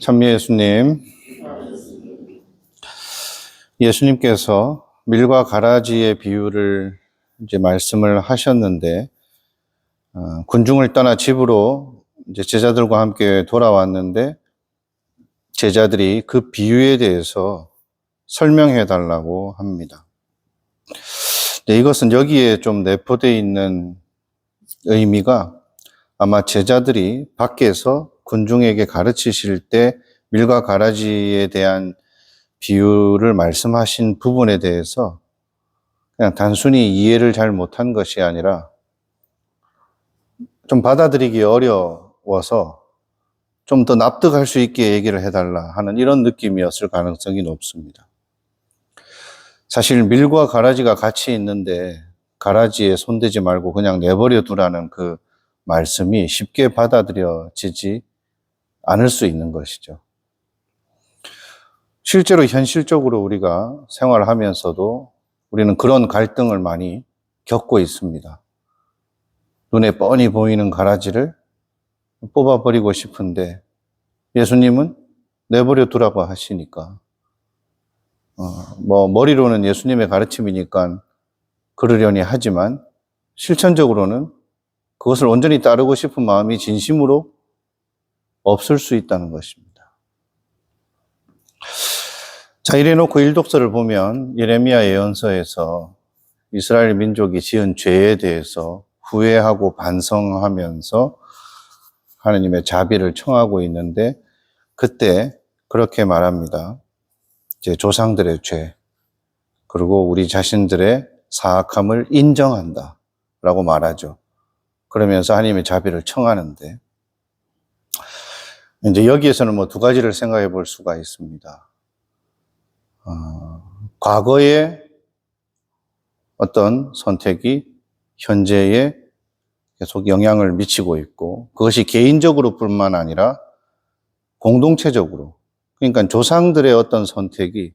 찬미 예수님, 예수님께서 밀과 가라지의 비유를 이제 말씀을 하셨는데, 군중을 떠나 집으로 이제 제자들과 함께 돌아왔는데, 제자들이 그 비유에 대해서 설명해 달라고 합니다. 이것은 여기에 좀 내포되어 있는 의미가 아마 제자들이 밖에서 군중에게 가르치실 때 밀과 가라지에 대한 비유를 말씀하신 부분에 대해서 그냥 단순히 이해를 잘 못한 것이 아니라 좀 받아들이기 어려워서 좀 더 납득할 수 있게 얘기를 해달라 하는 이런 느낌이었을 가능성이 높습니다. 사실 밀과 가라지가 같이 있는데 가라지에 손대지 말고 그냥 내버려 두라는 그 말씀이 쉽게 받아들여지지 않을 수 있는 것이죠. 실제로 현실적으로 우리가 생활하면서도 우리는 그런 갈등을 많이 겪고 있습니다. 눈에 뻔히 보이는 가라지를 뽑아버리고 싶은데 예수님은 내버려 두라고 하시니까 머리로는 예수님의 가르침이니까 그러려니 하지만 실천적으로는 그것을 온전히 따르고 싶은 마음이 진심으로 없을 수 있다는 것입니다. 자, 이래놓고 일독서를 보면 예레미야 예언서에서 이스라엘 민족이 지은 죄에 대해서 후회하고 반성하면서 하느님의 자비를 청하고 있는데 그때 그렇게 말합니다. 제 조상들의 죄, 그리고 우리 자신들의 사악함을 인정한다 라고 말하죠. 그러면서 하나님의 자비를 청하는데 이제 여기에서는 두 가지를 생각해 볼 수가 있습니다. 과거의 어떤 선택이 현재에 계속 영향을 미치고 있고 그것이 개인적으로 뿐만 아니라 공동체적으로, 그러니까 조상들의 어떤 선택이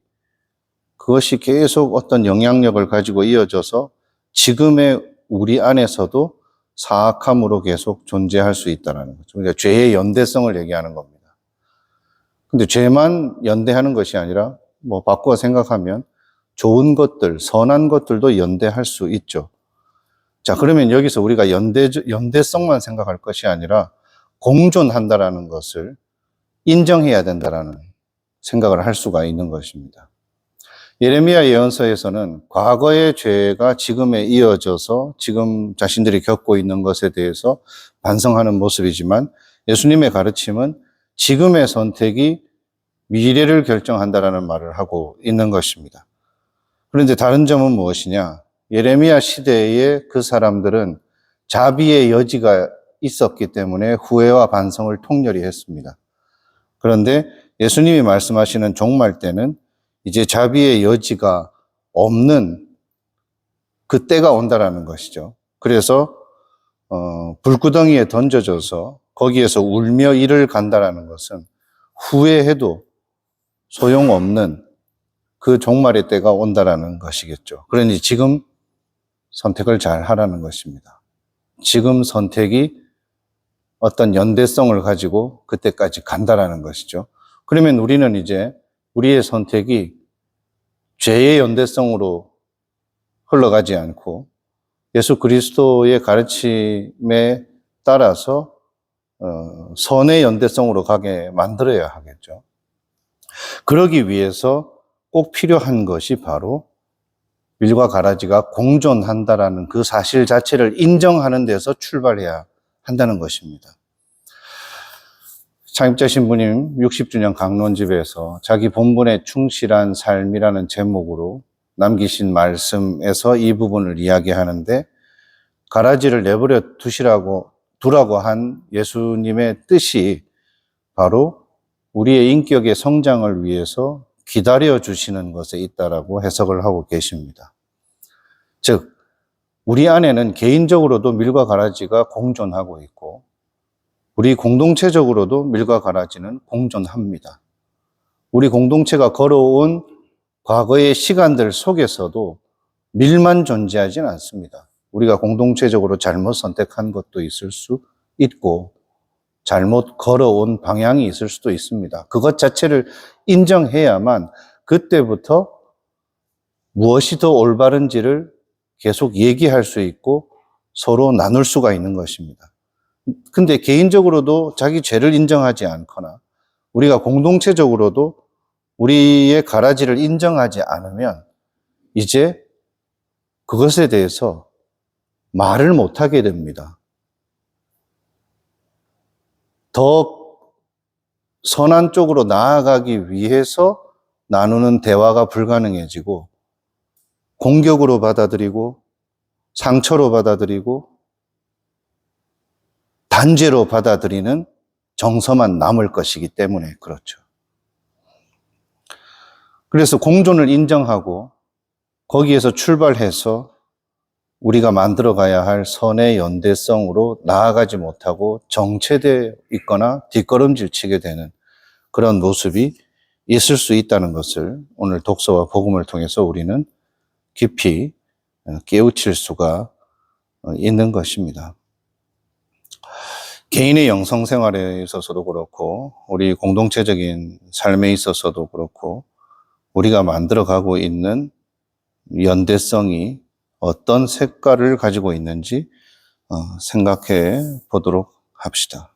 그것이 계속 어떤 영향력을 가지고 이어져서 지금의 우리 안에서도 사악함으로 계속 존재할 수 있다는 거죠. 그러니까 죄의 연대성을 얘기하는 겁니다. 근데 죄만 연대하는 것이 아니라 바꾸어 생각하면 좋은 것들, 선한 것들도 연대할 수 있죠. 자, 그러면 여기서 우리가 연대성만 생각할 것이 아니라 공존한다라는 것을 인정해야 된다라는 생각을 할 수가 있는 것입니다. 예레미야 예언서에서는 과거의 죄가 지금에 이어져서 지금 자신들이 겪고 있는 것에 대해서 반성하는 모습이지만 예수님의 가르침은 지금의 선택이 미래를 결정한다라는 말을 하고 있는 것입니다. 그런데 다른 점은 무엇이냐? 예레미야 시대에 그 사람들은 자비의 여지가 있었기 때문에 후회와 반성을 통렬히 했습니다. 그런데 예수님이 말씀하시는 종말 때는 이제 자비의 여지가 없는 그 때가 온다라는 것이죠. 그래서 불구덩이에 던져져서 거기에서 울며 이를 간다라는 것은 후회해도 소용없는 그 종말의 때가 온다라는 것이겠죠. 그러니 지금 선택을 잘 하라는 것입니다. 지금 선택이 어떤 연대성을 가지고 그때까지 간다라는 것이죠. 그러면 우리는 이제 우리의 선택이 죄의 연대성으로 흘러가지 않고 예수 그리스도의 가르침에 따라서 선의 연대성으로 가게 만들어야 하겠죠. 그러기 위해서 꼭 필요한 것이 바로 밀과 가라지가 공존한다라는 그 사실 자체를 인정하는 데서 출발해야 한다는 것입니다. 창립자 신부님 60주년 강론집에서 자기 본분에 충실한 삶이라는 제목으로 남기신 말씀에서 이 부분을 이야기하는데 가라지를 내버려 두라고 한 예수님의 뜻이 바로 우리의 인격의 성장을 위해서 기다려 주시는 것에 있다라고 해석을 하고 계십니다. 즉, 우리 안에는 개인적으로도 밀과 가라지가 공존하고 있고 우리 공동체적으로도 밀과 가라지는 공존합니다. 우리 공동체가 걸어온 과거의 시간들 속에서도 밀만 존재하지는 않습니다. 우리가 공동체적으로 잘못 선택한 것도 있을 수 있고 잘못 걸어온 방향이 있을 수도 있습니다. 그것 자체를 인정해야만 그때부터 무엇이 더 올바른지를 계속 얘기할 수 있고 서로 나눌 수가 있는 것입니다. 근데 개인적으로도 자기 죄를 인정하지 않거나 우리가 공동체적으로도 우리의 가라지를 인정하지 않으면 이제 그것에 대해서 말을 못하게 됩니다. 더 선한 쪽으로 나아가기 위해서 나누는 대화가 불가능해지고 공격으로 받아들이고 상처로 받아들이고 단죄로 받아들이는 정서만 남을 것이기 때문에 그렇죠. 그래서 공존을 인정하고 거기에서 출발해서 우리가 만들어가야 할 선의 연대성으로 나아가지 못하고 정체되어 있거나 뒷걸음질 치게 되는 그런 모습이 있을 수 있다는 것을 오늘 독서와 복음을 통해서 우리는 깊이 깨우칠 수가 있는 것입니다. 개인의 영성 생활에 있어서도 그렇고 우리 공동체적인 삶에 있어서도 그렇고 우리가 만들어가고 있는 연대성이 어떤 색깔을 가지고 있는지 생각해 보도록 합시다.